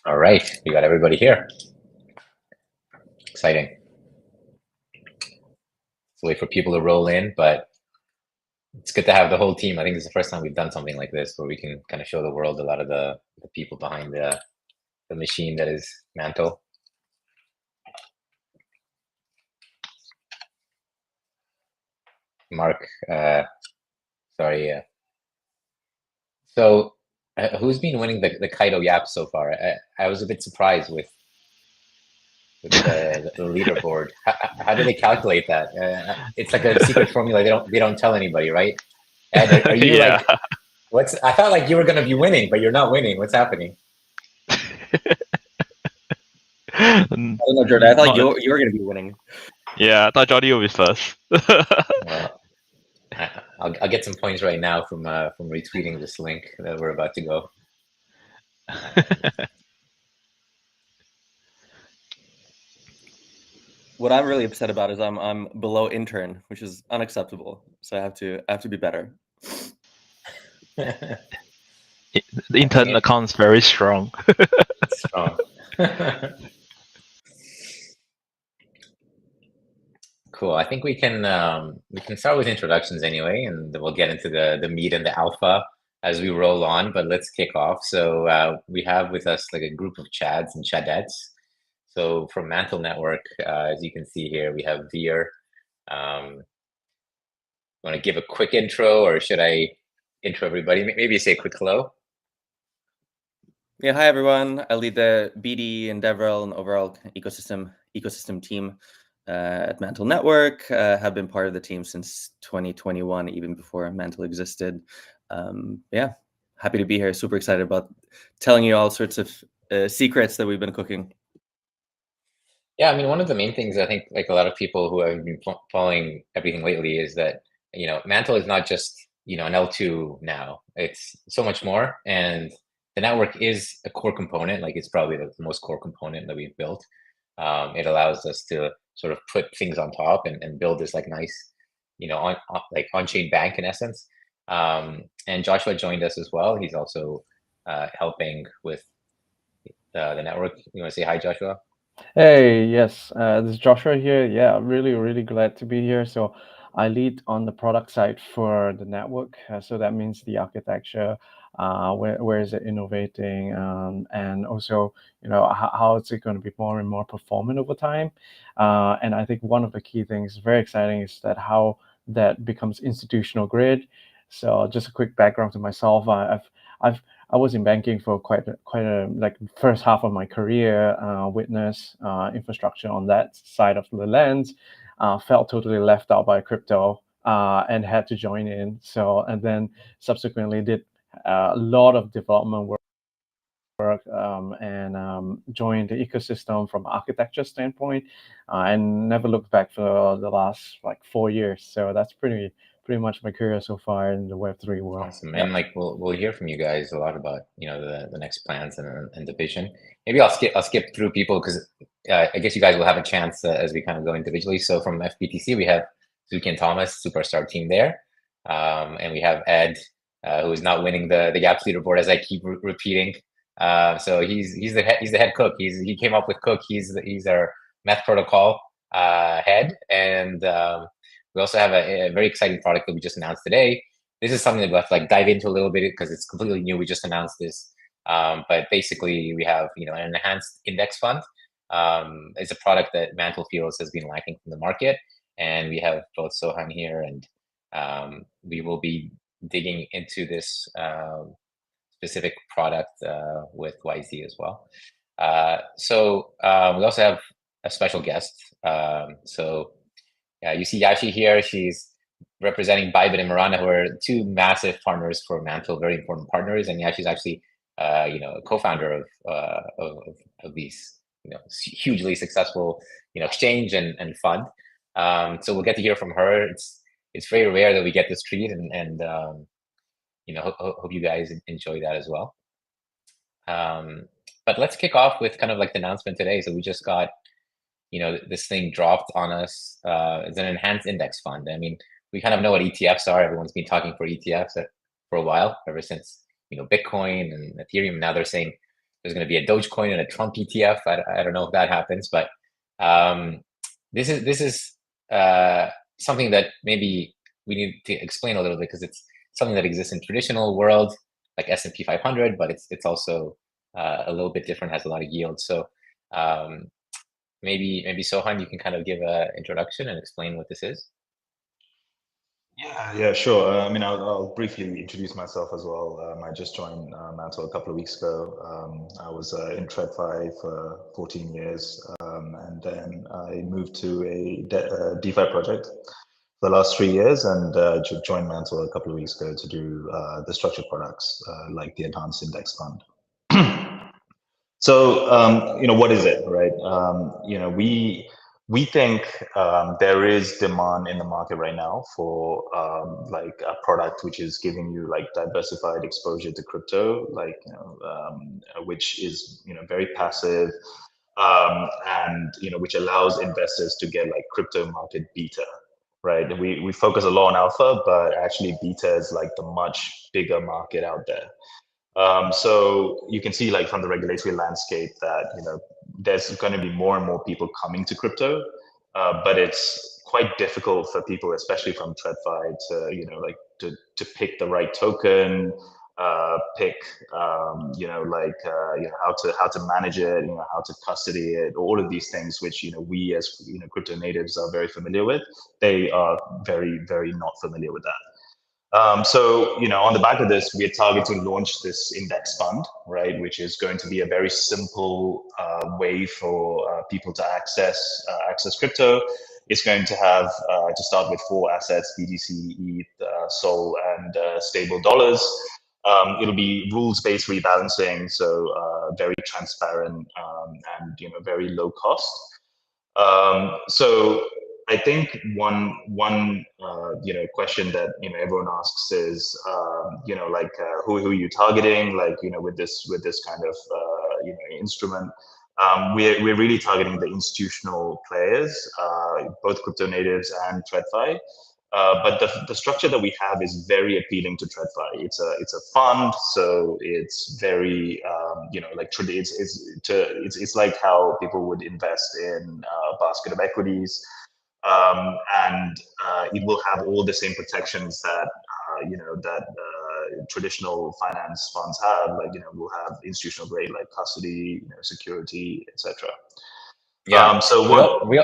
All right, we got everybody here. Exciting. Let's wait for people to roll in, but it's good to have the whole team. I think this is the first time we've done something like this where we can kind of show the world a lot of the people behind the machine that is Mantle. Mark, sorry. So who's been winning the Kaido Yap so far? I was a bit surprised with the leaderboard. How do they calculate that? It's like a secret formula. They don't tell anybody, right? Ed, are you Yeah. like what's? I felt like you were gonna be winning, but you're not winning. What's happening? I don't know, Jordan. I thought you were going to be winning. Yeah, I thought Johnny will be first. Well, I'll get some points right now from retweeting this link that we're about to go. What I'm really upset about is I'm below intern, which is unacceptable. So I have to be better. The intern account's very strong. Strong. Cool. I think we can start with introductions anyway, and then we'll get into the meat and the alpha as we roll on. But let's kick off. So we have with us like a group of Chads and Chadettes. So from Mantle Network, as you can see here, we have Veer. Want to give a quick intro, or should I intro everybody? Maybe say a quick hello. Yeah, hi everyone. I lead the BD and DevRel and overall ecosystem team at Mantle Network. Have been part of the team since 2021, even before Mantle existed. Yeah, happy to be here. Super excited about telling you all sorts of secrets that we've been cooking. Yeah, I mean, one of the main things I think, like a lot of people who have been following everything lately, is that Mantle is not just an L2 now. It's so much more, and the network is a core component. Like it's probably the most core component that we've built. It allows us to sort of put things on top and build this like nice, like on-chain bank in essence. And Joshua joined us as well. He's also helping with the network. You want to say hi, Joshua? Hey, yes, this is Joshua here. Yeah, really glad to be here. So I lead on the product side for the network. So that means the architecture, where is it innovating, and also, how is it going to be more and more performant over time. And I think one of the key things, very exciting, is that how that becomes institutional grade. So just a quick background to myself. I was in banking for quite a like first half of my career. Witnessed infrastructure on that side of the lens. Felt totally left out by crypto and had to join in. So and then subsequently did a lot of development work. And joined the ecosystem from architecture standpoint, and never looked back for the last like 4 years. So that's pretty much my career so far in the Web3 world. Awesome. And like we'll hear from you guys a lot about the next plans and the vision. Maybe I'll skip through people because I guess you guys will have a chance as we kind of go individually. So from FBTC we have Zuki and Thomas, superstar team there, and we have Ed, who is not winning the Gaps leaderboard, as I keep repeating. So he's the head cook. He came up with Cook. He's our meth protocol head, and we also have a very exciting product that we just announced today. This is something that we'll have to like dive into a little bit because it's completely new. We just announced this, but basically we have an enhanced index fund. It's a product that Mantle feels has been lacking from the market, and we have both Sohan here, and we will be digging into this specific product with YZ as well. So we also have a special guest. So yeah, you see Yashi here. She's representing Bybit and Marana, who are two massive partners for Mantle, very important partners. And Yashi's actually, a co-founder of these, hugely successful, exchange and fund. So we'll get to hear from her. It's very rare that we get this treat, and hope you guys enjoy that as well. But let's kick off with kind of like the announcement today. So we just got, this thing dropped on us. It's an enhanced index fund. I mean, we kind of know what ETFs are. Everyone's been talking for ETFs for a while, ever since Bitcoin and Ethereum. Now they're saying there's going to be a Dogecoin and a Trump ETF. I don't know if that happens, but this is something that maybe we need to explain a little bit, because it's something that exists in traditional world like S&P 500, but it's also a little bit different, has a lot of yield. So maybe Sohan, you can kind of give an introduction and explain what this is. Yeah, sure. I mean, I'll briefly introduce myself as well. I just joined Mantle a couple of weeks ago. I was in TradFi for 14 years, and then I moved to a DeFi project for the last 3 years, and joined Mantle a couple of weeks ago to do the structured products like the Enhanced Index Fund. So, what is it, right? We think there is demand in the market right now for like a product which is giving you like diversified exposure to crypto, like which is very passive, and which allows investors to get like crypto market beta, right? We focus a lot on alpha, but actually beta is like the much bigger market out there. So you can see like from the regulatory landscape that there's going to be more and more people coming to crypto, but it's quite difficult for people, especially from TradFi, to pick the right token, pick how to manage it, how to custody it, all of these things which we as crypto natives are very familiar with. They are very, very not familiar with that. So, on the back of this, we are targeting to launch this index fund, right, which is going to be a very simple way for people to access crypto. It's going to have to start with 4 assets: BTC, ETH, SOL, and stable dollars. It'll be rules-based rebalancing, so very transparent and very low cost. So I think one question that everyone asks is who are you targeting, like with this kind of instrument. We're really targeting the institutional players, both crypto natives and TradFi. But the structure that we have is very appealing to TradFi. It's a fund, so it's very it's like how people would invest in a basket of equities. And it will have all the same protections that traditional finance funds have. Like we'll have institutional grade like custody, security, etc. Yeah. So we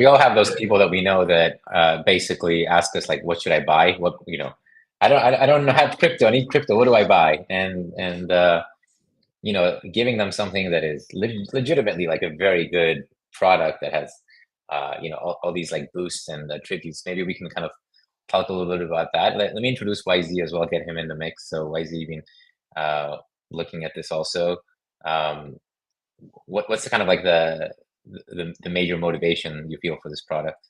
all have those people that we know that basically ask us like, what should I buy? What I don't have crypto. I need crypto. What do I buy? And giving them something that is legitimately like a very good product that has all these like boosts and tributes. Maybe we can kind of talk a little bit about that. Let me introduce YZ as well, get him in the mix. So YZ, been looking at this also. What's the kind of like the major motivation you feel for this product?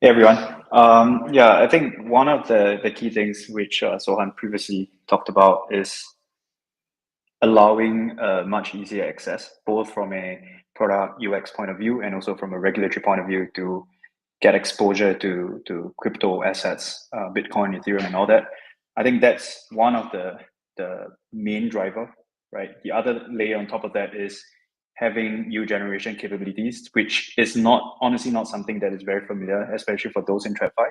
Hey everyone. I think one of the key things which Sohan previously talked about is allowing much easier access, both from a product UX point of view and also from a regulatory point of view, to get exposure to crypto assets, Bitcoin, Ethereum, and all that. I think that's one of the main driver, right? The other layer on top of that is having new generation capabilities, which is honestly not something that is very familiar, especially for those in TradFi.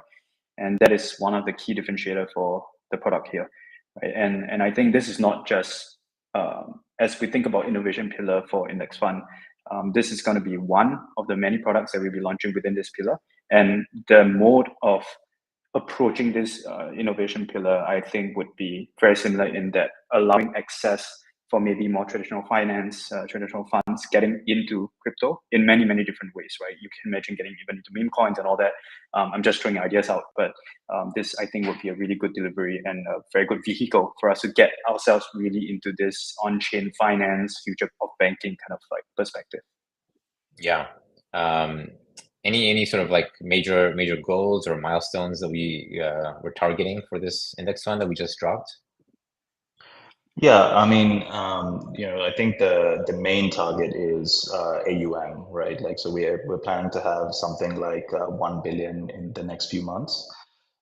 And that is one of the key differentiator for the product here, right? And I think this is not just, as we think about innovation pillar for Index Fund, this is going to be one of the many products that we'll be launching within this pillar. And the mode of approaching this innovation pillar, I think, would be very similar in that allowing access for maybe more traditional finance, traditional funds getting into crypto in many, many different ways, right? You can imagine getting even into meme coins and all that. I'm just throwing ideas out, but this I think would be a really good delivery and a very good vehicle for us to get ourselves really into this on-chain finance, future of banking kind of like perspective. Yeah. Any sort of like major goals or milestones that we're targeting for this index fund that we just dropped? Yeah, I mean, I think the main target is AUM, right? Like, so we're planning to have something like 1 billion in the next few months.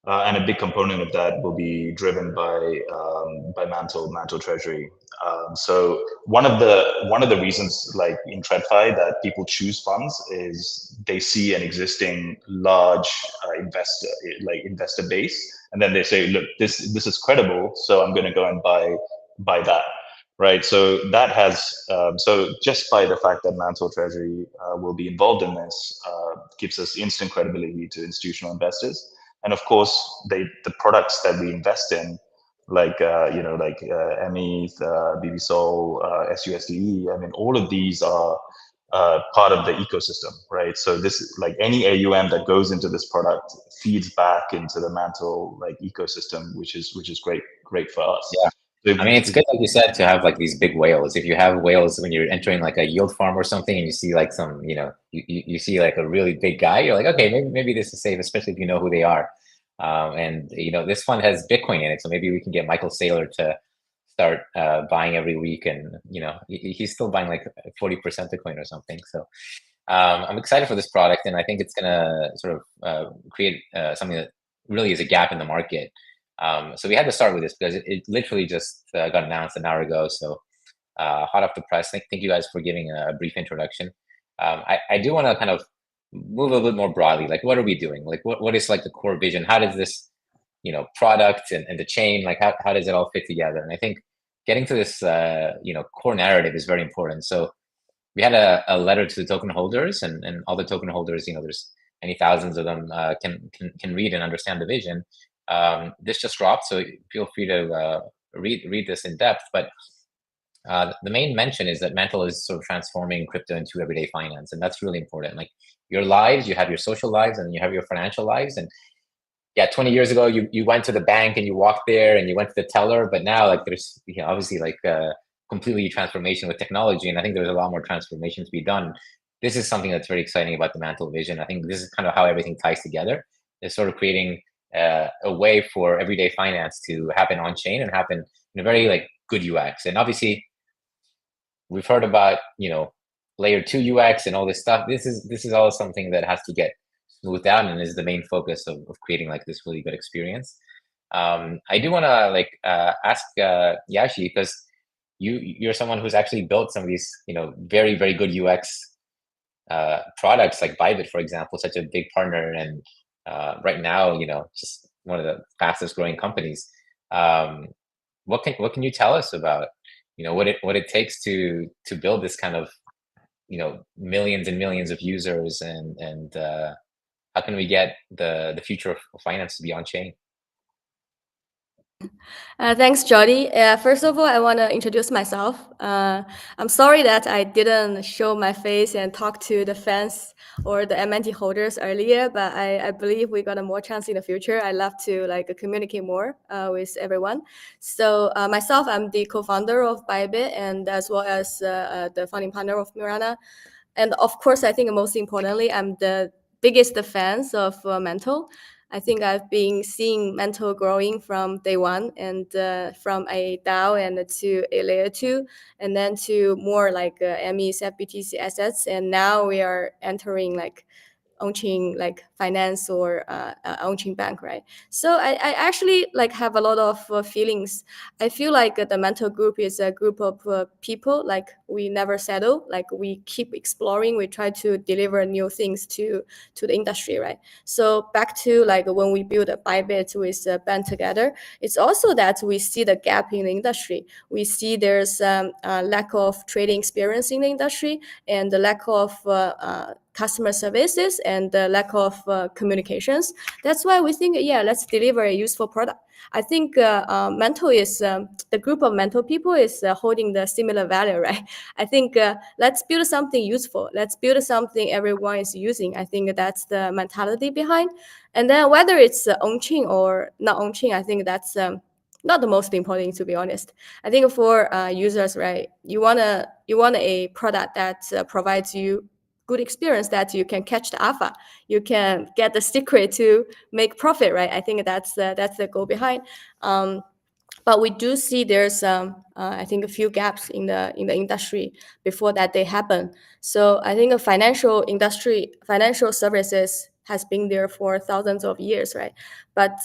And a big component of that will be driven by Mantle Treasury. So one of the reasons, like in TradFi, that people choose funds is they see an existing large investor base, and then they say, look, this is credible, so I'm going to go and buy that. Right, so that has so just by the fact that Mantle Treasury will be involved in this gives us instant credibility to institutional investors. And of course, the products that we invest in, like mETH, BBSOL, SUSDE. I mean, all of these are part of the ecosystem, right? So this, like any AUM that goes into this product, feeds back into the Mantle ecosystem, which is great for us. Yeah. I mean, it's good, like you said, to have like these big whales. If you have whales when you're entering like a yield farm or something, and you see like some, you see like a really big guy, you're like, okay, maybe this is safe, especially if you know who they are. And this fund has Bitcoin in it, so maybe we can get Michael Saylor to start buying every week, and he's still buying like 40% Bitcoin or something. So I'm excited for this product, and I think it's gonna sort of create something that really is a gap in the market. So we had to start with this because it literally just got announced an hour ago. So hot off the press. Thank you guys for giving a brief introduction. I do want to kind of move a little bit more broadly. Like, what are we doing? Like, what is like the core vision? How does this, product and the chain, like how does it all fit together? And I think getting to this, core narrative is very important. So we had a letter to the token holders, and all the token holders, there's many thousands of them, can read and understand the vision. This just dropped, so feel free to read this in depth. But the main mention is that Mantle is sort of transforming crypto into everyday finance, and that's really important. Like your lives, you have your social lives, and you have your financial lives. And yeah, 20 years ago, you went to the bank and you walked there and you went to the teller, but now like there's obviously like completely transformation with technology, and I think there's a lot more transformation to be done. This is something that's very exciting about the Mantle vision. I think this is kind of how everything ties together. It's sort of creating a way for everyday finance to happen on chain and happen in a very like good UX. And obviously, we've heard about layer 2 UX and all this stuff. This is all something that has to get smoothed out and is the main focus of creating like this really good experience. I do want to ask Yashi, because you're someone who's actually built some of these very, very good UX products, like Bybit, for example, such a big partner, and right now just one of the fastest growing companies. What can you tell us about what it takes to build this kind of millions and millions of users, and how can we get the future of finance to be on chain? Thanks, Jody. First of all, I want to introduce myself. I'm sorry that I didn't show my face and talk to the fans or the MNT holders earlier, but I believe we got a more chance in the future. I love to communicate more with everyone. So myself, I'm the co-founder of Bybit, and as well as the founding partner of Mirana. And of course, I think most importantly, I'm the biggest fans of Mantle. I think I've been seeing Mantle growing from day one, and from a DAO and to a layer 2, and then to more like mETH FBTC assets. And now we are entering on-chain finance or on-chain bank, right? So I actually have a lot of feelings. I feel like the Mantle group is a group of people, we never settle, we keep exploring, we try to deliver new things to the industry, right? So back to when we build a Bybit with band together, it's also that we see the gap in the industry. We see there's a lack of trading experience in the industry, and the lack of customer services, and the lack of communications. That's why we think, let's deliver a useful product. I think Mantle is the group of Mantle people is holding the similar value, right? I think let's build something useful. Let's build something everyone is using. I think that's the mentality behind. And then whether it's on-chain or not on-chain, I think that's not the most important, to be honest. I think for users, right, you want a product that provides you good experience, that you can catch the alpha, you can get the secret to make profit, right? I think that's the goal behind. But we do see there's I think a few gaps in the industry before that they happen. So I think a financial services has been there for thousands of years, right? But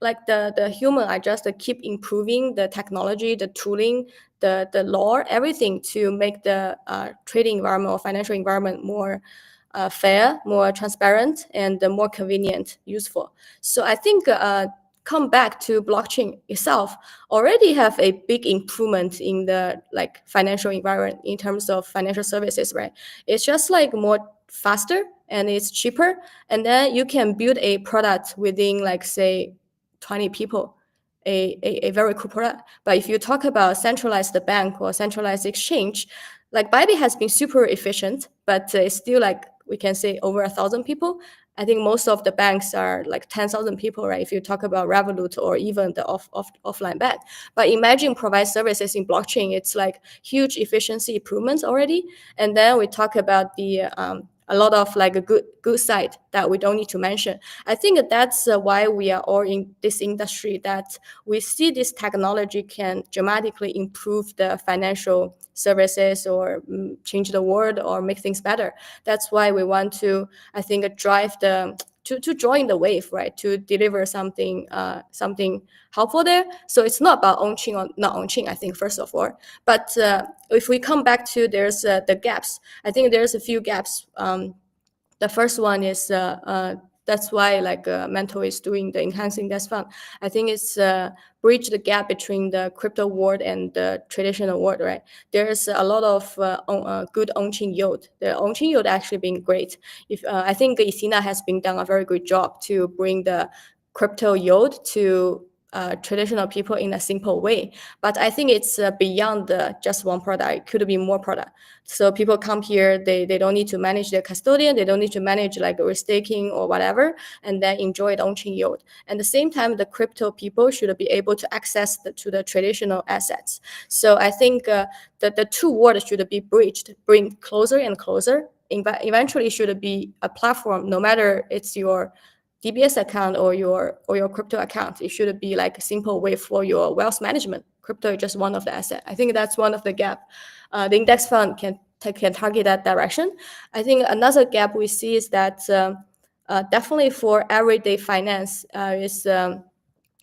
like the human are just keep improving the technology, the tooling, the law, everything to make the trading environment or financial environment more fair, more transparent, and more convenient, useful. So I think come back to blockchain itself already have a big improvement in the like financial environment in terms of financial services, right? It's just like more faster and it's cheaper, and then you can build a product within like say 20 people, a very cool product. But if you talk about centralized bank or centralized exchange, like Bybit has been super efficient, but it's still like we can say over 1,000 people. I think most of the banks are like 10,000 people, right? If you talk about Revolut or even the offline bank. But imagine provide services in blockchain, it's like huge efficiency improvements already. And then we talk about the a lot of like a good side that we don't need to mention. I think that's why we are all in this industry, that we see this technology can dramatically improve the financial services or change the world or make things better. That's why we want to, I think, drive the to join the wave, right? To deliver something something helpful there. So it's not about on-chain or not on-chain, I think, first of all. But if we come back to there's the gaps, I think there's a few gaps. The first one is that's why like Mantle is doing the enhancing desk fund. I think it's bridge the gap between the crypto world and the traditional world, right? There's a lot of good on-chain yield. The on-chain yield actually been great. If I think Isina has been done a very good job to bring the crypto yield to traditional people in a simple way. But I think it's beyond just one product. It could be more product. So people come here, they don't need to manage their custodian, they don't need to manage like restaking or whatever, and then enjoy the on-chain yield. And at the same time, the crypto people should be able to access to the traditional assets. So I think the two worlds should be bridged, bring closer and closer. Eventually should be a platform, no matter it's your DBS account or your crypto account. It should be like a simple way for your wealth management. Crypto is just one of the assets. I think that's one of the gap. The index fund can target that direction. I think another gap we see is that definitely for everyday finance is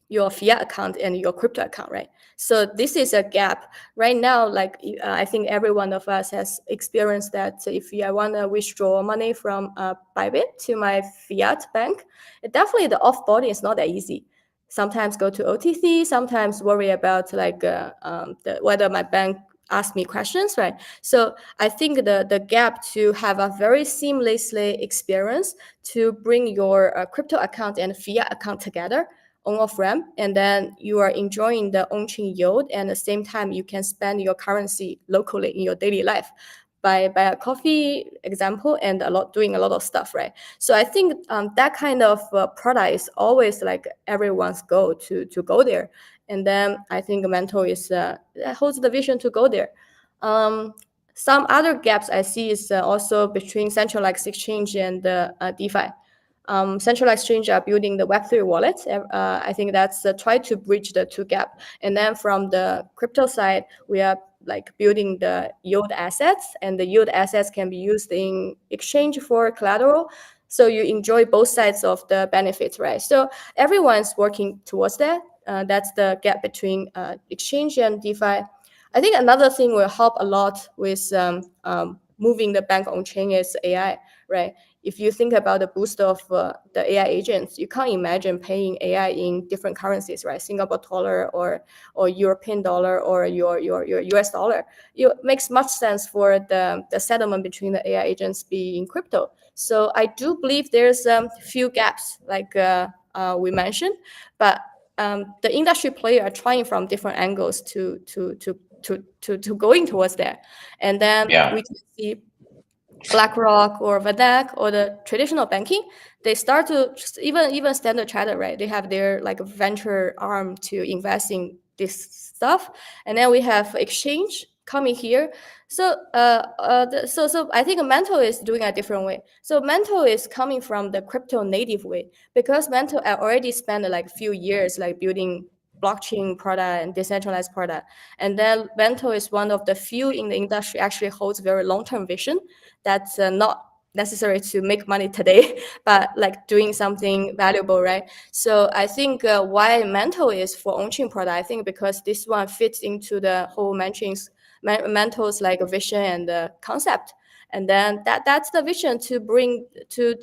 your fiat account and your crypto account, right? So this is a gap right now. Like I think every one of us has experienced that. If I want to withdraw money from Bybit to my fiat bank, definitely the off-boarding is not that easy. Sometimes go to OTC, sometimes worry about like whether my bank asks me questions, right? So I think the gap to have a very seamlessly experience to bring your crypto account and fiat account together on off-ramp, and then you are enjoying the on-chain yield, and at the same time you can spend your currency locally in your daily life by a coffee example, and doing a lot of stuff, right? So I think that kind of product is always like everyone's goal to go there. And then I think Mantle is holds the vision to go there. Some other gaps I see is also between centralized exchange and DeFi. Centralized exchange are building the Web3 wallet. I think that's try to bridge the two gap. And then from the crypto side, we are like building the yield assets, and the yield assets can be used in exchange for collateral. So you enjoy both sides of the benefits, right? So everyone's working towards that. That's the gap between exchange and DeFi. I think another thing will help a lot with moving the bank on chain is AI, right? If you think about the boost of the AI agents, you can't imagine paying AI in different currencies, right? Singapore dollar or European dollar or your US dollar. It makes much sense for the settlement between the AI agents be in crypto. So I do believe there's a few gaps like we mentioned, but the industry player are trying from different angles to going towards that. And then we can see BlackRock or VanEck or the traditional banking, they start to just even Standard Chartered, right? They have their like venture arm to invest in this stuff. And then we have exchange coming here. So so I think Mantle is doing a different way. So Mantle is coming from the crypto native way, because Mantle already spent like a few years like building blockchain product and decentralized product. And then Mantle is one of the few in the industry actually holds very long-term vision that's not necessary to make money today, but like doing something valuable, right? So I think why Mantle is for on-chain product, I think because this one fits into the whole Mantle's like vision and concept. And then that's the vision to bring to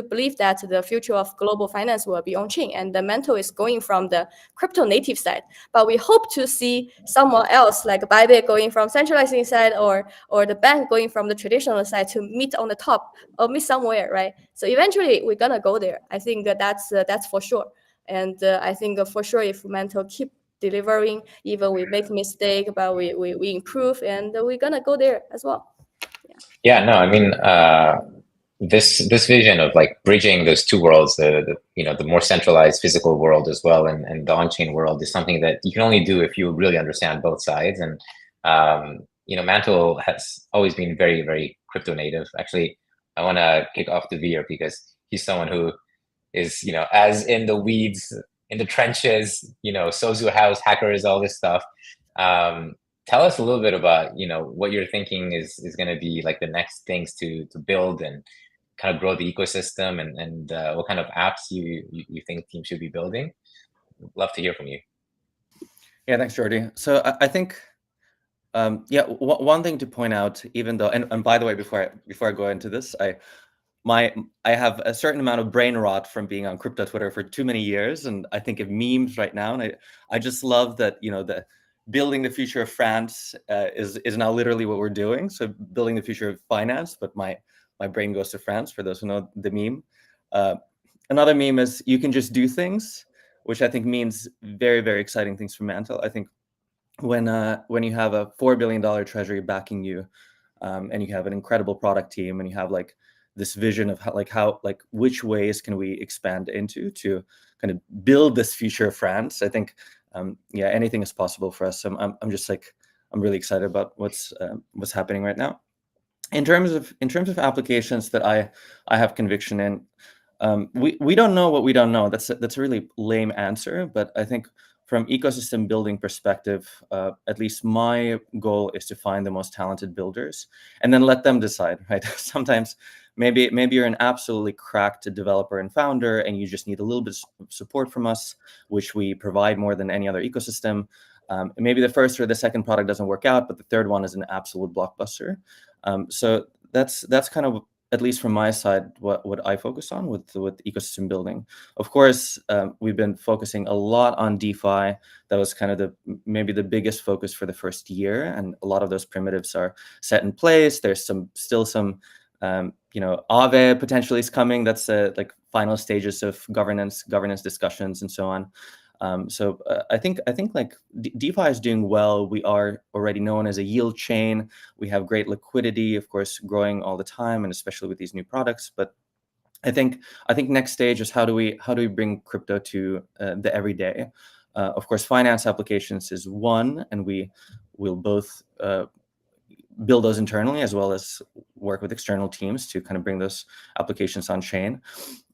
believe that the future of global finance will be on chain, and the Mantle is going from the crypto native side. But we hope to see someone else like Bybit going from centralizing side, or the bank going from the traditional side to meet on the top or meet somewhere, right? So eventually we're gonna go there. I think that's for sure. And I think for sure if Mantle keep delivering, even we make mistake, but we improve, and we're gonna go there as well. Yeah, no, I mean, this vision of like bridging those two worlds, the the more centralized physical world as well, and the on-chain world, is something that you can only do if you really understand both sides. And Mantle has always been very, very crypto native. Actually, I want to kick off to Veer because he's someone who is as in the weeds, in the trenches, Sozu House, hackers, all this stuff. Tell us a little bit about what you're thinking is going to be like the next things to build and kind of grow the ecosystem, and what kind of apps you think teams should be building. Love to hear from you. Yeah, thanks, Jordy. So I think one thing to point out, even though, and by the way, before I go into this, I have a certain amount of brain rot from being on crypto Twitter for too many years, and I think of memes right now, and I just love that the building the future of France is now literally what we're doing. So building the future of finance, but my brain goes to France, for those who know the meme. Another meme is you can just do things, which I think means very, very exciting things for Mantle. I think when you have a $4 billion treasury backing you, and you have an incredible product team, and you have like this vision of how which ways can we expand into to kind of build this future of France, I think anything is possible for us. So I'm just I'm really excited about what's happening right now. In terms of applications that I have conviction in, we don't know what we don't know. That's a really lame answer, but I think from ecosystem building perspective, at least my goal is to find the most talented builders and then let them decide, right? Sometimes maybe you're an absolutely cracked developer and founder, and you just need a little bit of support from us, which we provide more than any other ecosystem. Maybe the first or the second product doesn't work out, but the third one is an absolute blockbuster. So that's kind of, at least from my side, what I focus on with ecosystem building. Of course, we've been focusing a lot on DeFi. That was kind of maybe the biggest focus for the first year, and a lot of those primitives are set in place. There's still some Aave potentially is coming. That's like final stages of governance discussions and so on. So I think like DeFi is doing well. We are already known as a yield chain. We have great liquidity, of course, growing all the time, and especially with these new products. But I think next stage is how do we bring crypto to the everyday. Of course, finance applications is one, and we will both build those internally as well as work with external teams to kind of bring those applications on chain.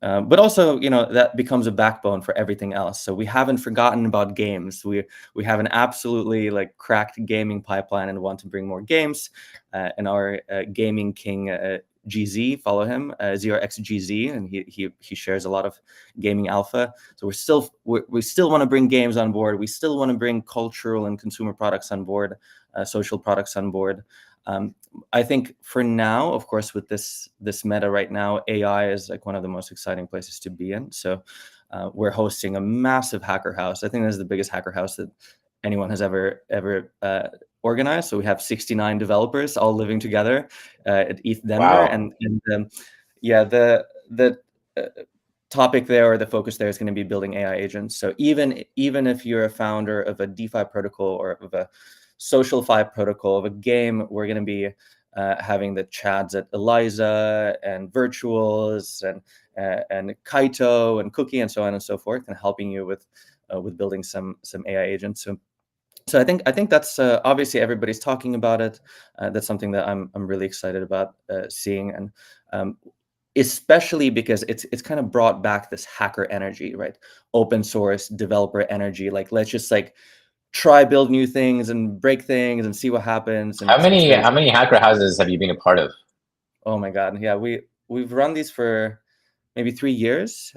But also, that becomes a backbone for everything else. So we haven't forgotten about games. We have an absolutely like cracked gaming pipeline and want to bring more games. And our gaming king, GZ, follow him, 0xGZ, and he shares a lot of gaming alpha. So we still want to bring games on board. We still want to bring cultural and consumer products on board, social products on board. I think for now, of course, with this meta right now, AI is like one of the most exciting places to be in. So we're hosting a massive hacker house. I think this is the biggest hacker house that anyone has ever organized. So we have 69 developers all living together at ETH Denver. Wow. And the topic there, or the focus there, is going to be building AI agents. So even if you're a founder of a DeFi protocol or of a social fi protocol of a game, we're going to be having the chads at Eliza and Virtuals and Kaito and Cookie and so on and so forth, and helping you with building some AI agents. So I think that's obviously everybody's talking about it. That's something that I'm really excited about seeing, and especially because it's kind of brought back this hacker energy, right? Open source developer energy. Like, let's just try build new things and break things and see what happens. And how many hacker houses have you been a part of? Oh my God, yeah, we've run these for maybe 3 years.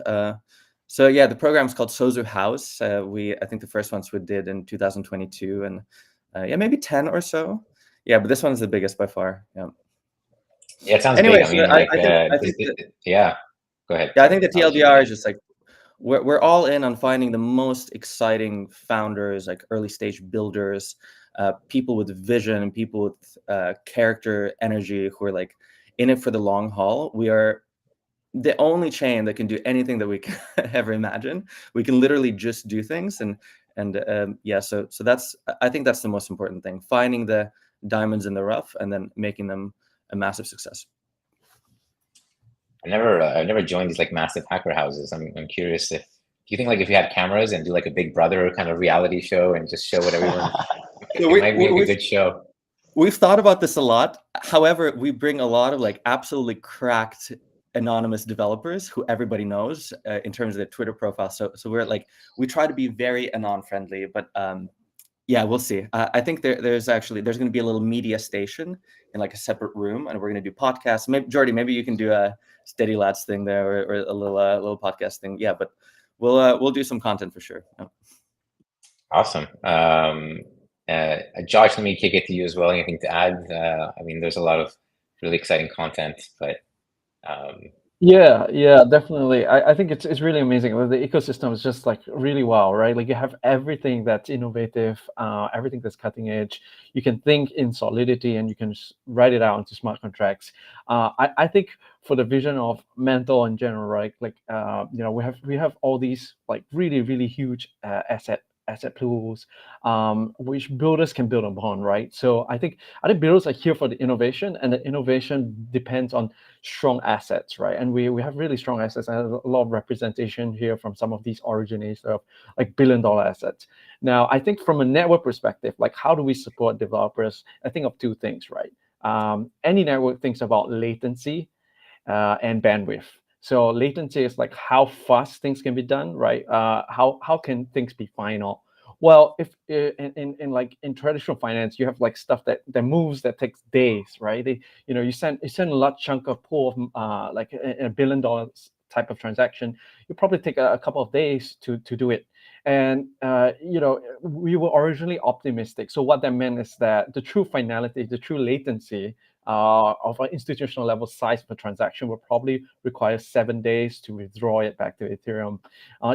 So yeah, the program is called Sozu House. I think the first ones we did in 2022, and yeah, maybe 10 or so. Yeah, but this one's the biggest by far. Yeah. Yeah, it sounds Anyway, big. I mean, like, I think yeah. Go ahead. Yeah, I think the I'll let you TLDR go. is just like we're all in on finding the most exciting founders, like early stage builders, people with vision and people with character, energy, who are like in it for the long haul. We are the only chain that can do anything that we can ever imagine. We can literally just do things, and yeah. So I think that's the most important thing: finding the diamonds in the rough and then making them a massive success. I've never joined these like massive hacker houses. I'm curious do you think like if you had cameras and do like a Big Brother kind of reality show and just show what everyone, it might make a good show. We've thought about this a lot. However, we bring a lot of like absolutely cracked anonymous developers who everybody knows in terms of their Twitter profile. So we're like, we try to be very anon friendly, but yeah, we'll see. I think there's going to be a little media station in like a separate room, and we're going to do podcasts. Maybe Jordy, maybe you can do a Steady Lads thing there, or a little podcast thing. Yeah, but we'll do some content for sure. Yeah. Awesome. Josh, let me kick it to you as well. Anything to add? I mean, there's a lot of really exciting content, but Yeah, definitely. I think it's really amazing. The ecosystem is just like really wow, right? Like you have everything that's innovative, everything that's cutting edge. You can think in Solidity and you can just write it out into smart contracts. I think for the vision of Mantle in general, right? Like we have all these like really huge asset pools, which builders can build upon, right? So I think builders are here for the innovation, and the innovation depends on strong assets, right? And we have really strong assets, and a lot of representation here from some of these originators of like billion-dollar assets. Now, I think from a network perspective, like how do we support developers? I think of two things, right? Any network thinks about latency and bandwidth. So latency is like how fast things can be done, right? How can things be final? Well, if in like in traditional finance, you have like stuff that moves that takes days, right? You send a large chunk of pool of like a $1 billion type of transaction, you probably take a couple of days to do it. And we were originally optimistic. So what that meant is that the true finality, the true latency of an institutional level size of a transaction will probably require 7 days to withdraw it back to Ethereum.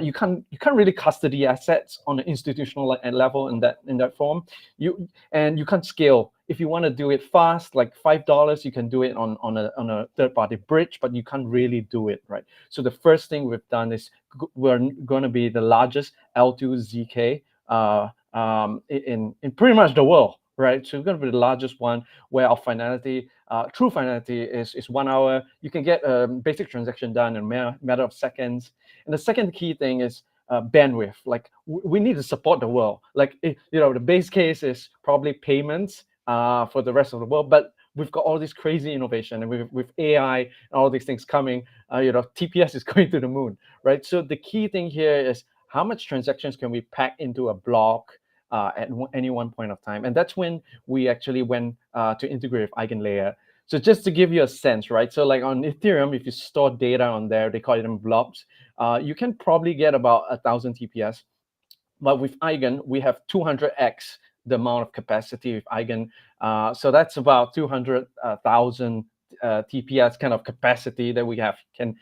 You can't really custody assets on an institutional level in that form. You can't scale. If you want to do it fast, like $5, you can do it on a third-party bridge, but you can't really do it, right? So the first thing we've done is we're going to be the largest L2 ZK in pretty much the world, right? So we're going to be the largest one where our finality, true finality is 1 hour. You can get a basic transaction done in a matter of seconds. And the second key thing is bandwidth. Like we need to support the world. Like, the base case is probably payments for the rest of the world, but we've got all this crazy innovation, and with AI and all these things coming, TPS is going to the moon, right? So the key thing here is how much transactions can we pack into a block at any one point of time. And that's when we actually went to integrate with EigenLayer. So just to give you a sense, right? So like on Ethereum, if you store data on there, they call them blobs, you can probably get about 1,000 TPS. But with Eigen, we have 200x the amount of capacity with Eigen. So that's about 200,000 TPS kind of capacity that we have can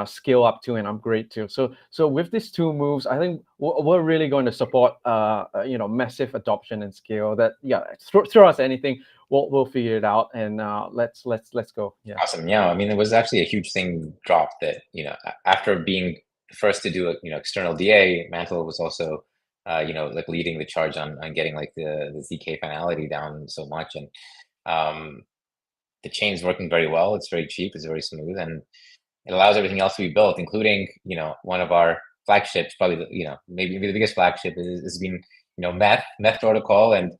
scale up to and upgrade to. So with these two moves, I think we're really going to support massive adoption and scale. That throw us anything, we'll figure it out, and let's go. Yeah. Awesome. Yeah, I mean, it was actually a huge thing dropped that after being the first to do external DA, Mantle was also like leading the charge on getting like the ZK finality down so much, and the chain's working very well. It's very cheap. It's very smooth, and it allows everything else to be built, including one of our flagships, probably maybe the biggest flagship has been mETH protocol and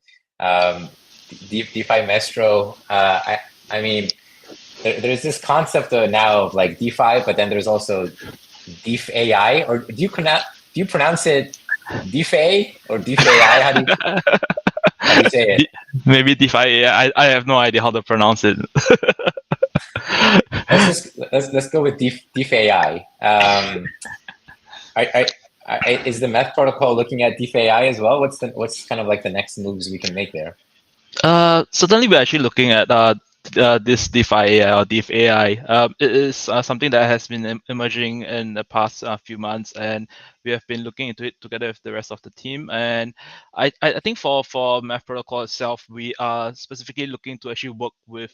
DeFi Maestro. I mean, there's this concept now of like DeFi, but then there's also DeF AI, or do you pronounce it DeFi or DeFi AI? How do you say it? Maybe DeFi AI. I have no idea how to pronounce it. let's go with DeFi. Is the mETH protocol looking at DeFi as well? What's kind of like the next moves we can make there? Certainly, we're actually looking at this DeFi AI or DeFi AI. It is something that has been emerging in the past few months, and we have been looking into it together with the rest of the team. And I think for mETH protocol itself, we are specifically looking to actually work with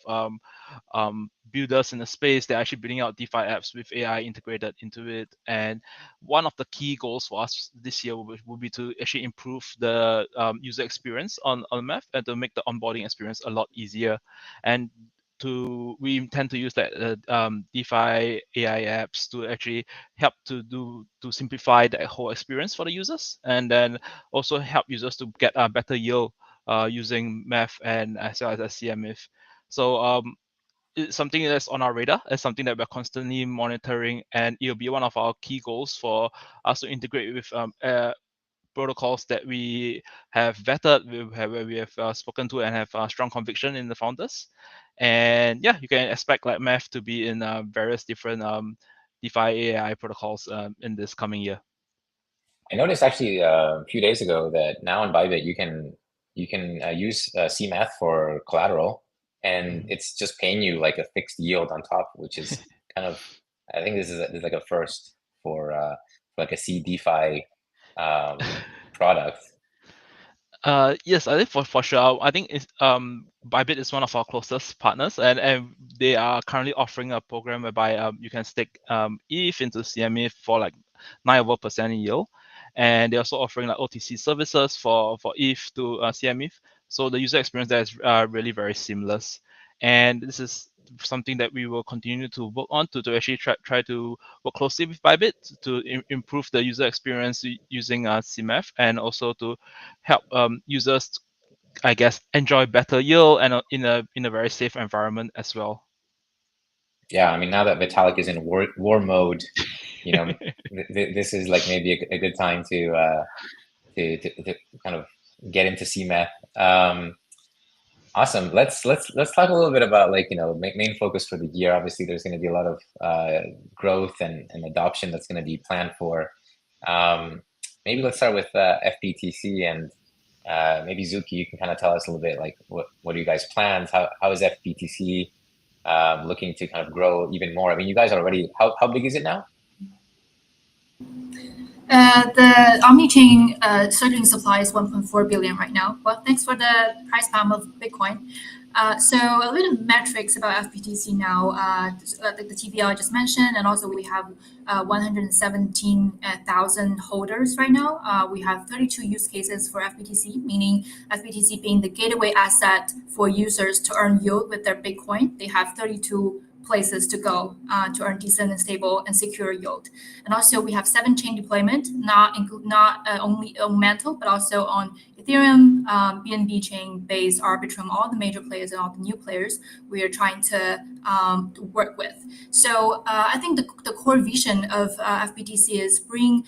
builders in the space. They're actually building out DeFi apps with AI integrated into it. And one of the key goals for us this year will be to actually improve the user experience on mETH and to make the onboarding experience a lot easier. And we intend to use that DeFi AI apps to actually help to simplify that whole experience for the users, and then also help users to get a better yield using mETH and as well as CMETH. So it's something that's on our radar. It's something that we're constantly monitoring, and it'll be one of our key goals for us to integrate with protocols that we have vetted, where we have spoken to and have strong conviction in the founders. And yeah, you can expect like mETH to be in various different DeFi AI protocols in this coming year. I noticed actually a few days ago that now in Bybit you can use mETH for collateral, and it's just paying you like a fixed yield on top, which is kind of, I think this is like a first for like a C DeFi product. Yes, I think for sure. I think it's Bybit is one of our closest partners, and they are currently offering a program whereby you can stake ETH into CMETH for like 9% yield, and they're also offering like OTC services for ETH to CMETH. So the user experience there is really very seamless, and this is something that we will continue to work on to actually try to work closely with Bybit to improve the user experience using CMETH, and also to help users, I guess, enjoy better yield and in a very safe environment as well. Yeah, I mean, now that Vitalik is in war mode, you know, this is like maybe a good time to kind of get into CMETH. Awesome. Let's talk a little bit about, like, you know, main focus for the year. Obviously, there's going to be a lot of growth and adoption that's going to be planned for. Maybe let's start with FBTC, and maybe Zuki, you can kind of tell us a little bit, like, what are you guys' plans? How is FBTC looking to kind of grow even more? I mean, you guys are already, how big is it now? The omni-chain certain supply is 1.4 billion right now. Well, thanks for the price pump of Bitcoin. So a little metrics about FBTC now, like the TVL I just mentioned, and also we have 117,000 holders right now. We have 32 use cases for FBTC, meaning FBTC being the gateway asset for users to earn yield with their Bitcoin. They have 32 places to go to earn decent and stable and secure yield. And also we have 7-chain deployment, not only on Mantle, but also on Ethereum, BNB chain, Base, Arbitrum, all the major players and all the new players we are trying to work with. So I think the core vision of FBTC is bring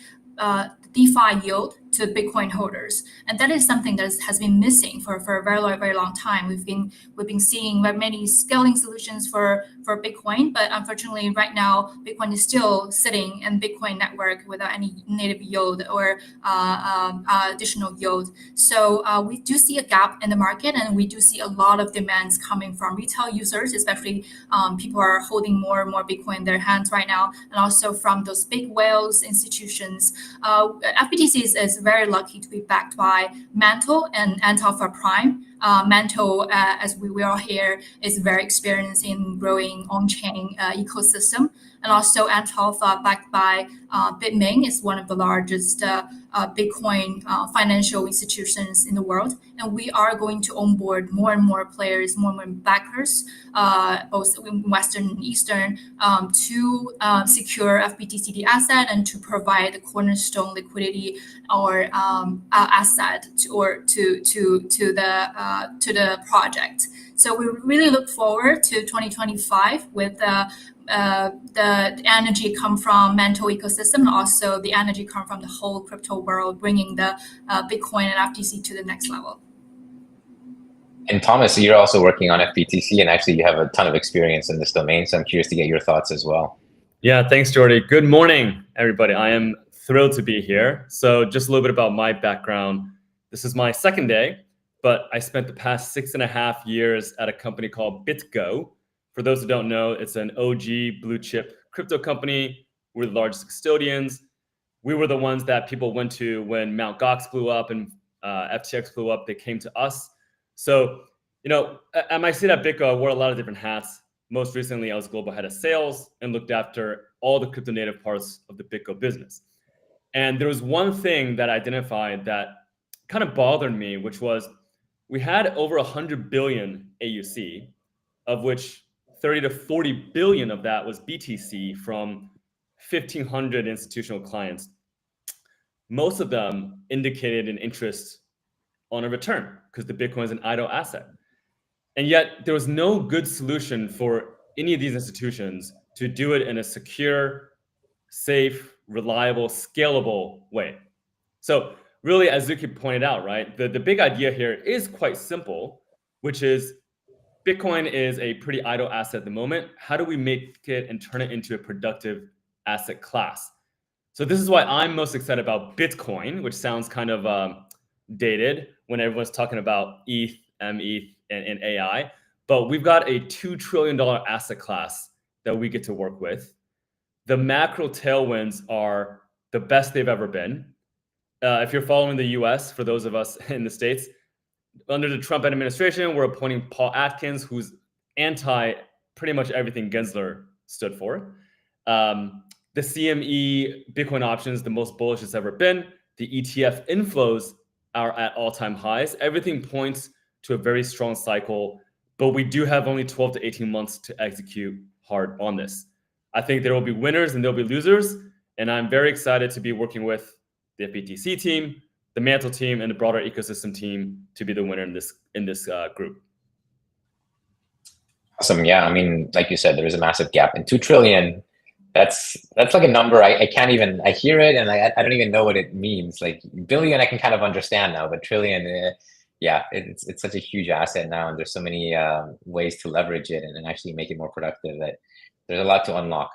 DeFi yield to Bitcoin holders, and that is something that has been missing for a very long time. We've been seeing many scaling solutions for Bitcoin, but unfortunately, right now Bitcoin is still sitting in Bitcoin network without any native yield or additional yield. So we do see a gap in the market, and we do see a lot of demands coming from retail users, especially people are holding more and more Bitcoin in their hands right now, and also from those big whales institutions. FBTC is very lucky to be backed by Mantle and Alpha Prime. Mantle, as we all hear, is very experienced in growing on-chain ecosystem, and also Alpha, backed by Bitmain, is one of the largest Bitcoin financial institutions in the world. And we are going to onboard more and more players, more and more backers, both in Western and Eastern, to secure FBTC asset and to provide the cornerstone liquidity or asset to the project. So we really look forward to 2025 with the energy come from Mantle ecosystem, and also the energy come from the whole crypto world, bringing the Bitcoin and FTC to the next level. And Thomas, you're also working on FBTC, and actually you have a ton of experience in this domain. So I'm curious to get your thoughts as well. Yeah, thanks, Jordy. Good morning, everybody. I am thrilled to be here. So just a little bit about my background. This is my second day, but I spent the past 6.5 years at a company called BitGo. For those who don't know, it's an OG blue chip crypto company. We're the largest custodians. We were the ones that people went to when Mt. Gox blew up and FTX blew up. They came to us. So, at my seat at BitGo, I wore a lot of different hats. Most recently, I was global head of sales and looked after all the crypto native parts of the BitGo business. And there was one thing that I identified that kind of bothered me, which was we had over 100 billion AUC, of which 30 to 40 billion of that was BTC from 1,500 institutional clients. Most of them indicated an interest on a return because the Bitcoin is an idle asset. And yet there was no good solution for any of these institutions to do it in a secure, safe, reliable, scalable way. So really, as Zuki pointed out, right, the big idea here is quite simple, which is Bitcoin is a pretty idle asset at the moment. How do we make it and turn it into a productive asset class? So this is why I'm most excited about Bitcoin, which sounds kind of dated when everyone's talking about ETH, mETH, and AI. But we've got a $2 trillion asset class that we get to work with. The macro tailwinds are the best they've ever been. If you're following the US, for those of us in the States, under the Trump administration, we're appointing Paul Atkins, who's anti pretty much everything Gensler stood for. The CME Bitcoin options, the most bullish it's ever been. The ETF inflows are at all-time highs. Everything points to a very strong cycle, but we do have only 12 to 18 months to execute hard on this. I think there will be winners and there'll be losers, and I'm very excited to be working with the FBTC team, the Mantle team, and the broader ecosystem team to be the winner in this group. Awesome. Yeah, I mean, like you said, there is a massive gap, and 2 trillion. That's like a number I can't even. I hear it and I don't even know what it means. Like billion, I can kind of understand now, but trillion, yeah, it's such a huge asset now, and there's so many ways to leverage it and actually make it more productive that there's a lot to unlock.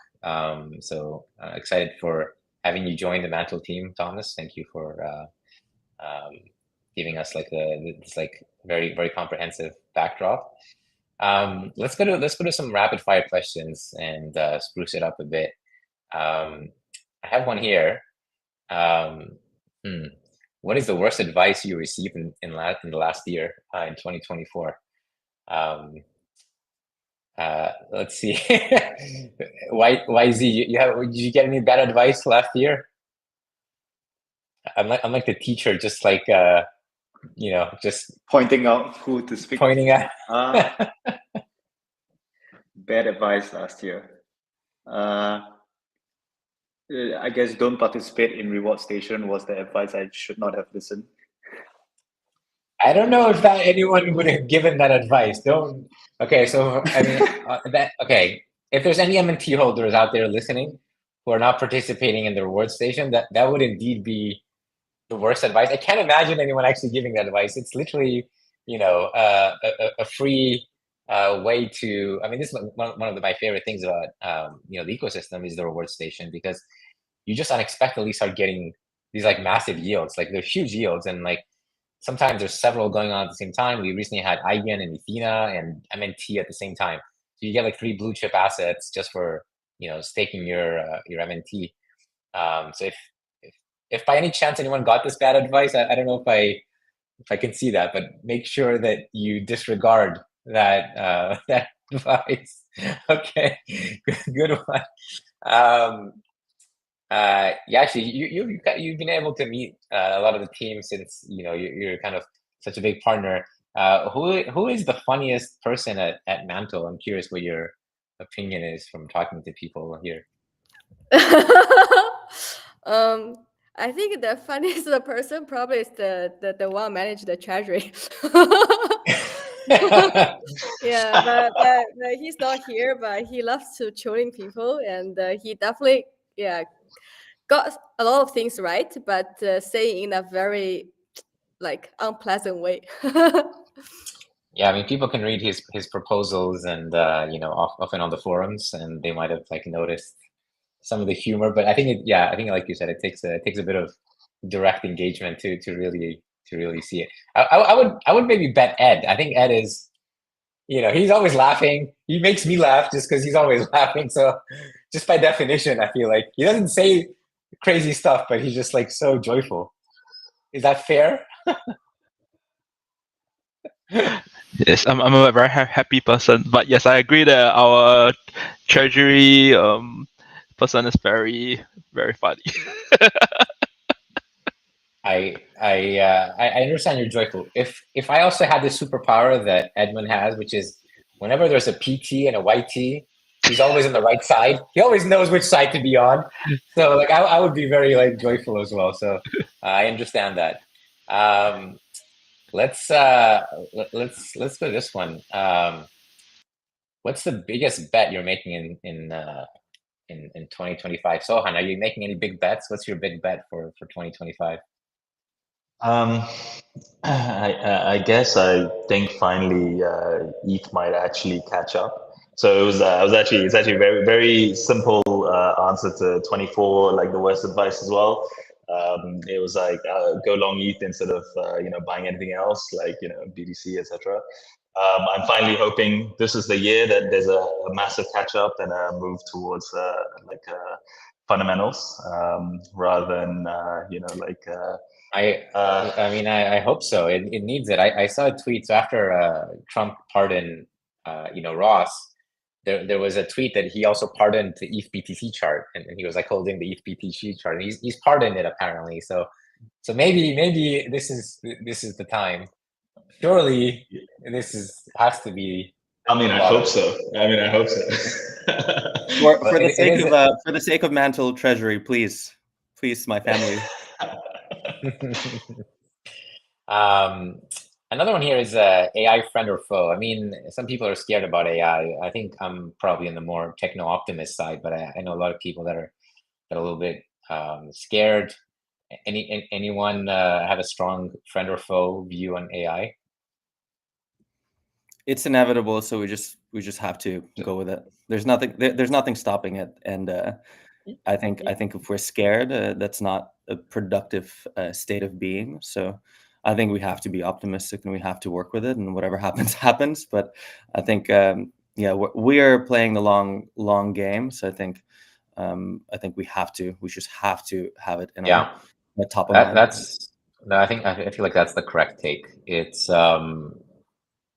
So excited for having you join the Mantle team, Thomas. Thank you for giving us like this like very, very comprehensive backdrop. Let's go to some rapid fire questions and spruce it up a bit. I have one here. What is the worst advice you received in the last year, in 2024? Let's see. YZ, did you get any bad advice last year? I'm like the teacher, just like just Pointing out who to speak. pointing out. Bad advice last year. I guess don't participate in reward station was the advice I should not have listened. I don't know if anyone would have given that advice. Don't. Okay, so I mean, okay. If there's any MNT holders out there listening who are not participating in the reward station, that would indeed be the worst advice. I can't imagine anyone actually giving that advice. It's literally, a free way to. I mean, this is one of my favorite things about the ecosystem is the reward station, because you just unexpectedly start getting these like massive yields. Like they're huge yields, and like sometimes there's several going on at the same time. We recently had Eigen and Athena and MNT at the same time. So you get like 3 blue chip assets just for staking your MNT. So if by any chance anyone got this bad advice, I don't know if I can see that, but make sure that you disregard that that advice. Okay, good one. Yeah, actually, you've been able to meet a lot of the team since you're kind of such a big partner. Who is the funniest person at Mantle? I'm curious what your opinion is from talking to people here. I think the funniest person probably is the one manage the treasury. Yeah, but he's not here. But he loves to trolling people, and he definitely got a lot of things right, but saying in a very like unpleasant way. Yeah, I mean, people can read his proposals and often on the forums, and they might have like noticed some of the humor. But I think I think like you said, it takes a bit of direct engagement to really see it. I would maybe bet Ed. I think Ed is, he's always laughing. He makes me laugh just because he's always laughing. So just by definition, I feel like he doesn't say crazy stuff, but he's just like so joyful. Is that fair? Yes, I'm a very happy person, but yes, I agree that our treasury person is very funny. I understand you're joyful. If I also had the superpower that Edmund has, which is whenever there's a PT and a YT, he's always on the right side. He always knows which side to be on. So like I would be very like joyful as well. So I understand that. Let's go to this one. What's the biggest bet you're making in 2025? Sohan, are you making any big bets? What's your big bet for 2025? I guess I think finally ETH might actually catch up. So it's actually a very very simple answer to 24, like the worst advice as well. It was like go long ETH instead of buying anything else like BTC, etc. I'm finally hoping this is the year that there's a massive catch up and a move towards fundamentals rather than I mean, I hope so. It needs it. I saw a tweet. So after Trump pardoned, Ross, there was a tweet that he also pardoned the ETH BTC chart, and he was like holding the ETH BTC chart. And he's pardoned it apparently. So maybe this is the time. Surely has to be. I mean, I hope so. For the sake of Mantle Treasury, please, my family. Another one here is AI friend or foe. I mean, some people are scared about AI. I think I'm probably in the more techno optimist side, but I know a lot of people that are a little bit scared. Anyone have a strong friend or foe view on AI? It's inevitable, so we just have to go with it. There's nothing stopping it, and I think if we're scared, that's not a productive state of being. So I think we have to be optimistic and we have to work with it, and whatever happens happens. But I think we are playing the long game. So I think we just have to have it in our top of mind. I feel like that's the correct take. It's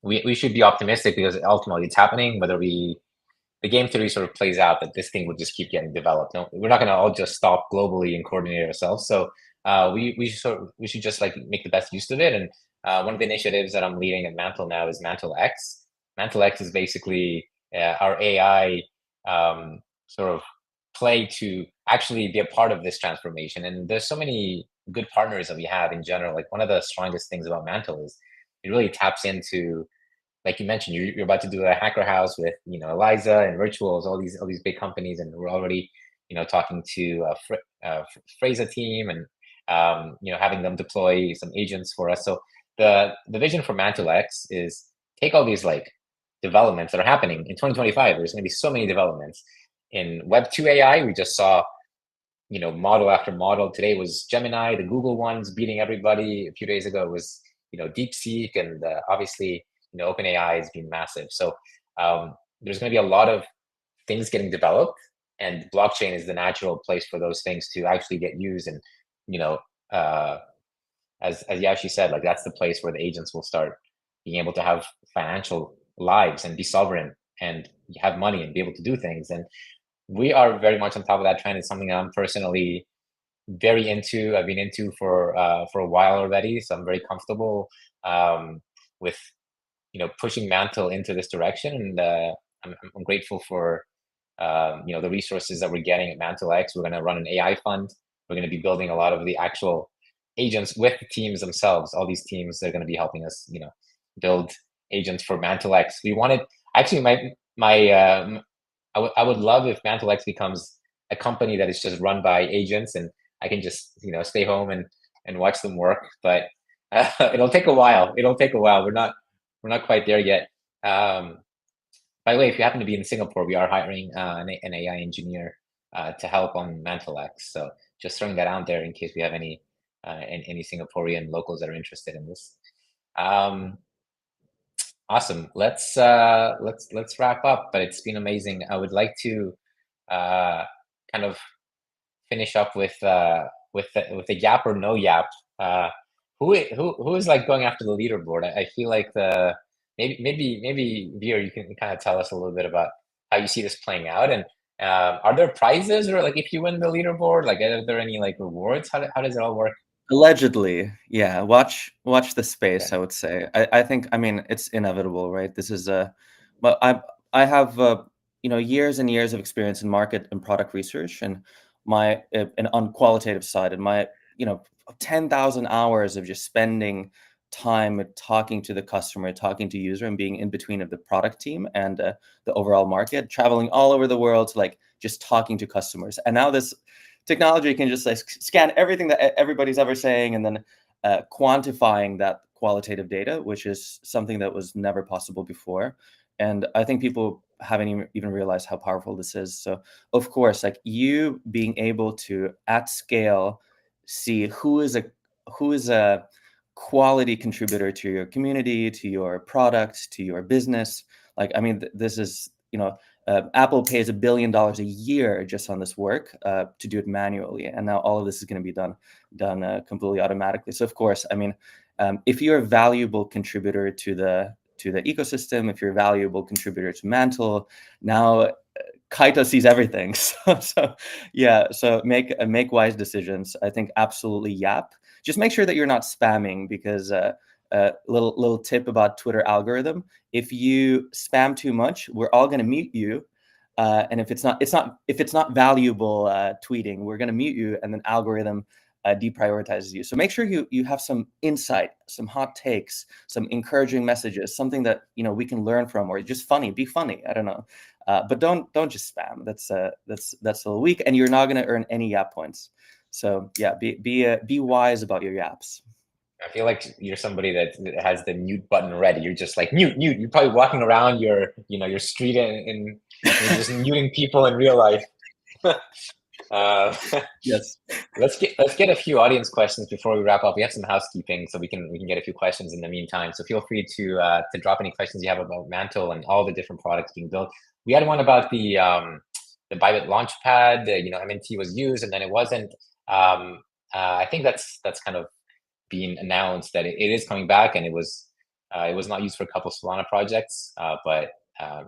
we should be optimistic because ultimately it's happening. Whether the game theory sort of plays out that this thing will just keep getting developed. No, we're not going to all just stop globally and coordinate ourselves. So we should just like make the best use of it. And one of the initiatives that I'm leading at Mantle now is Mantle X. Mantle X is basically our AI sort of play to actually be a part of this transformation. And there's so many good partners that we have in general. Like one of the strongest things about Mantle is it really taps into, like you mentioned, you're about to do a hacker house with Eliza and Virtuals, all these big companies, and we're already talking to Fraser team and having them deploy some agents for us. So the vision for Mantle X is take all these like developments that are happening in 2025. There's going to be so many developments in Web2 AI. We just saw model after model. Today was Gemini, the Google ones beating everybody. A few days ago was DeepSeek, and obviously OpenAI has been massive. So there's going to be a lot of things getting developed, and blockchain is the natural place for those things to actually get used. And as Yashi said, like that's the place where the agents will start being able to have financial lives and be sovereign and have money and be able to do things. And we are very much on top of that trend. It's something I'm personally very into. I've been into for a while already, so I'm very comfortable with pushing Mantle into this direction. And I'm grateful for the resources that we're getting at Mantle X. We're going to run an AI fund. We're going to be building a lot of the actual agents with the teams themselves. All these teams that are going to be helping us, build agents for Mantle X. We wanted actually I would love if Mantle X becomes a company that is just run by agents, and I can just stay home and watch them work. But it'll take a while. We're not not quite there yet. By the way, if you happen to be in Singapore, we are hiring an AI engineer to help on Mantle X. So just throwing that out there in case we have any Singaporean locals that are interested in this. Awesome. Let's wrap up. But it's been amazing. I would like to kind of finish up with a yap or no yap. Who is like going after the leaderboard? I feel like maybe Veer, you can kind of tell us a little bit about how you see this playing out, and are there prizes, or like if you win the leaderboard, like are there any like rewards? How does it all work? Allegedly, yeah. Watch the space. Okay. I would say. I think. I mean, it's inevitable, right? This is but I have years and years of experience in market and product research, and and on qualitative side, and my 10,000 hours of just spending time talking to the customer, talking to user, and being in between of the product team and the overall market, traveling all over the world to like just talking to customers. And now this technology can just like scan everything that everybody's ever saying and then quantifying that qualitative data, which is something that was never possible before. And I think people haven't even realized how powerful this is. So of course, like you being able to at scale see who is a quality contributor to your community, to your product, to your business. Like, I mean, this is, Apple pays $1 billion a year just on this work to do it manually, and now all of this is going to be done completely automatically. So of course, I mean, if you're a valuable contributor to the ecosystem, if you're a valuable contributor to Mantle, now Kaito sees everything. So yeah, so make wise decisions. I think absolutely yap. Just make sure that you're not spamming, because little tip about Twitter algorithm: if you spam too much, we're all going to mute you, and if it's not valuable tweeting, we're going to mute you, and then algorithm deprioritizes you. So make sure you have some insight, some hot takes, some encouraging messages, something that we can learn from, or just be funny. I don't know, but don't just spam. That's a little weak, and you're not going to earn any yap points. So yeah, be wise about your yaps. I feel like you're somebody that has the mute button ready. You're just like mute. You're probably walking around your street and you're just muting people in real life. Yes. Let's get a few audience questions before we wrap up. We have some housekeeping, so we can get a few questions in the meantime. So feel free to drop any questions you have about Mantle and all the different products being built. We had one about the Bybit Launchpad. mETH was used and then it wasn't. I think that's kind of being announced that it is coming back, and it was not used for a couple of Solana projects, but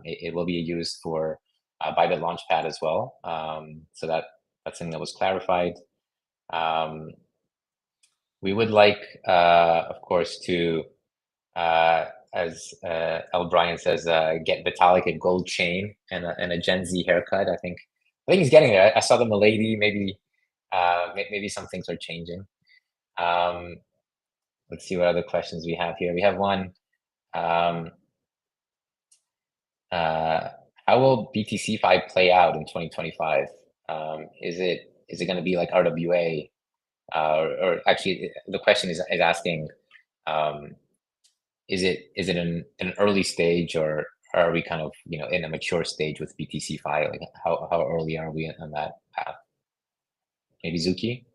it will be used for Bybit Launchpad as well. So that's something that was clarified. We would like, of course, to, as L. Brian says, get Vitalik a gold chain and a Gen Z haircut. I think he's getting there. I saw the Milady. Maybe some things are changing. Let's see what other questions we have here. We have one. How will BTC5 play out in 2025? Is it going to be like RWA? Or actually, the question is asking, is it in an early stage, or are we kind of in a mature stage with BTC5? Like how early are we on that path? Maybe Zuki?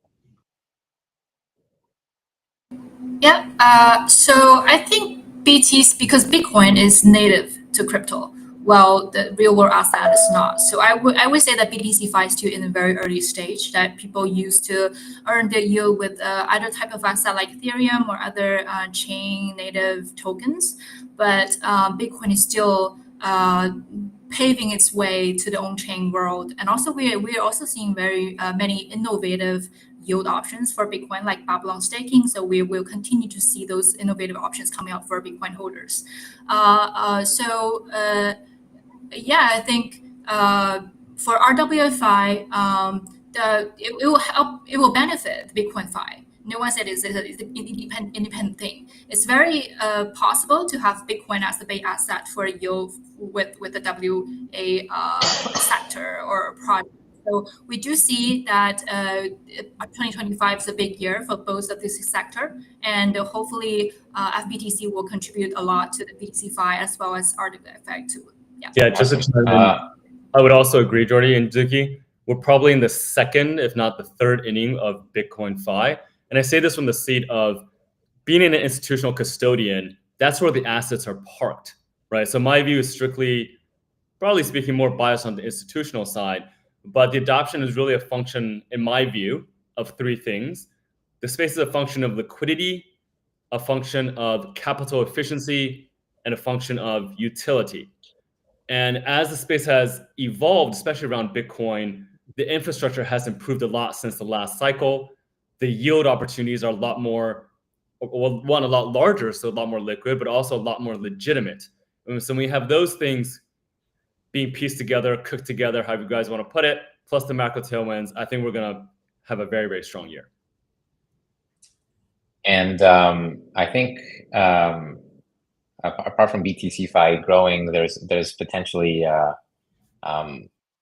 Yeah, so I think because Bitcoin is native to crypto, while the real world asset is not. So I would say that BTC5 is still in a very early stage, that people use to earn their yield with other type of asset like Ethereum or other chain native tokens. But Bitcoin is still paving its way to the on-chain world. And also we are also seeing very many innovative yield options for Bitcoin, like Babylon staking. So we will continue to see those innovative options coming out for Bitcoin holders. Yeah, I think for RWFI, it will benefit Bitcoin Fi. No one said it's an independent thing. It's very possible to have Bitcoin as the base asset for a yield with the WA sector or project. So we do see that 2025 is a big year for both of this sector, and hopefully FBTC will contribute a lot to the BTC-Fi as well as Article Effect too. Yeah, just to chime in, I would also agree, Jordy and Zuki. We're probably in the second, if not the third inning of Bitcoin Fi. And I say this from the seat of being an institutional custodian, that's where the assets are parked, right? So my view is strictly, broadly speaking, more biased on the institutional side, but the adoption is really a function, in my view, of three things. The space is a function of liquidity, a function of capital efficiency, and a function of utility. And as the space has evolved, especially around Bitcoin, the infrastructure has improved a lot since the last cycle. The yield opportunities are a lot more, well, one, a lot larger, so a lot more liquid, but also a lot more legitimate. And so when we have those things being pieced together, cooked together, however you guys want to put it, plus the macro tailwinds, I think we're going to have a very, very strong year. And I think apart from BTC-Fi growing, there's potentially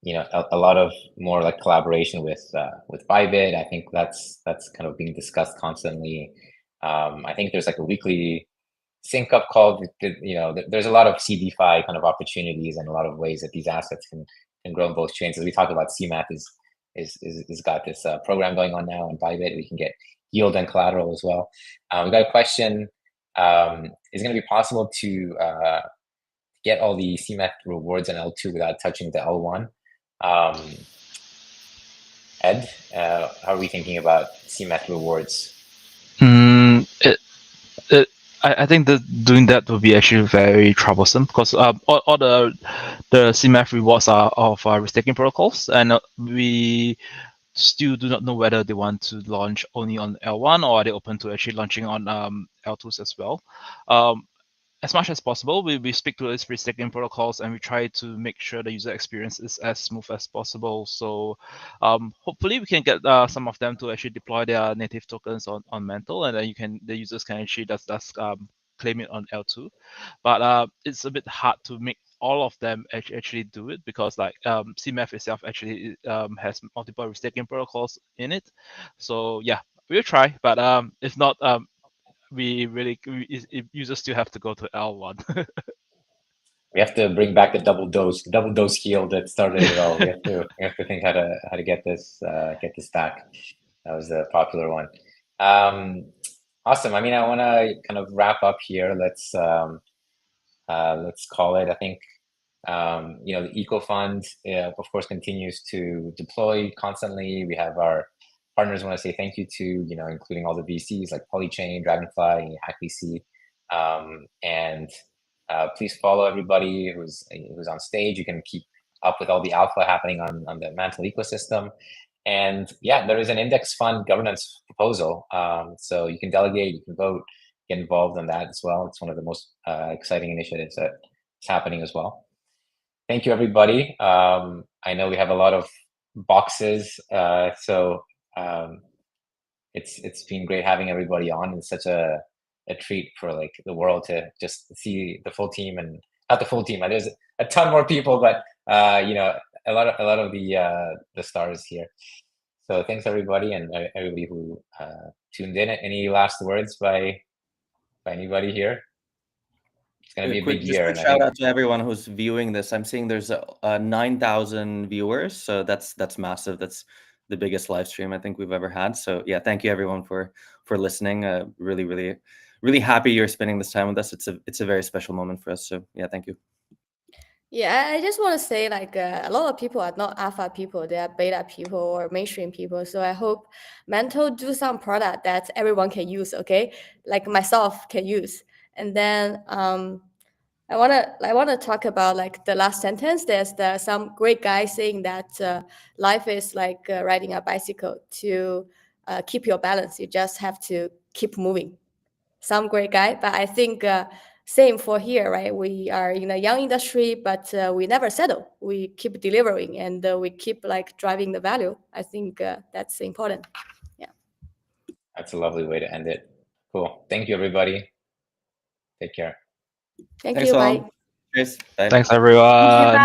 you know, a lot of more like collaboration with Bybit. I think that's kind of being discussed constantly. I think there's like a weekly sync up call. You know, there's a lot of CDFi kind of opportunities and a lot of ways that these assets can grow in both chains. As we talked about, mETH is got this program going on now on Bybit. We can get yield and collateral as well. We got a question. Is it going to be possible to get all the mETH rewards in L2 without touching the L1? Ed, how are we thinking about mETH rewards? I think that doing that would be actually very troublesome because all the mETH rewards are of restaking protocols, and we still do not know whether they want to launch only on L1 or are they open to actually launching on L2s as well. As much as possible, we speak to these restaking protocols and we try to make sure the user experience is as smooth as possible. So hopefully we can get some of them to actually deploy their native tokens on Mantle, and then the users can actually just claim it on L2. But it's a bit hard to make all of them actually do it because like mETH itself actually has multiple restaking protocols in it. So yeah, we'll try, but if not, users still have to go to L1. We have to bring back the double dose heal that started it all. We have to think how to get this back. That was a popular one. Awesome. I mean, I want to kind of wrap up here. Let's call it. I think you know, the Eco Fund of course continues to deploy constantly. We have our partners want to say thank you to, you know, including all the VCs like Polychain, Dragonfly, HackVC, and please follow everybody who's on stage. You can keep up with all the alpha happening on the Mantle ecosystem. And yeah, there is an index fund governance proposal. So you can delegate, you can vote, get involved in that as well. It's one of the most exciting initiatives that's happening as well. Thank you, everybody. I know we have a lot of boxes, so it's been great having everybody on. It's such a treat for like the world to just see the full team, and not the full team. There's a ton more people, but you know, a lot of the stars here. So thanks everybody, and everybody who tuned in. Any last words by anybody here? It's gonna be a big year. Just a shout out to everyone who's viewing this. I'm seeing there's 9,000 viewers, so that's massive. That's the biggest live stream I think we've ever had. So yeah, thank you everyone for listening. Really happy you're spending this time with us. It's a very special moment for us. So yeah, thank you. Yeah, I just want to say like a lot of people are not alpha people, they are beta people or mainstream people. So I hope Mantle do some product that everyone can use, okay? Like myself can use. And then I wanna talk about like the last sentence. There's some great guy saying that life is like riding a bicycle. To keep your balance, you just have to keep moving. Some great guy, but I think same for here, right? We are in a young industry, but we never settle. We keep delivering and we keep like driving the value. I think that's important. Yeah. That's a lovely way to end it. Cool. Thank you, everybody. Take care. Thank you. Bye. Cheers. Bye. Thanks, everyone. Thank you, bye.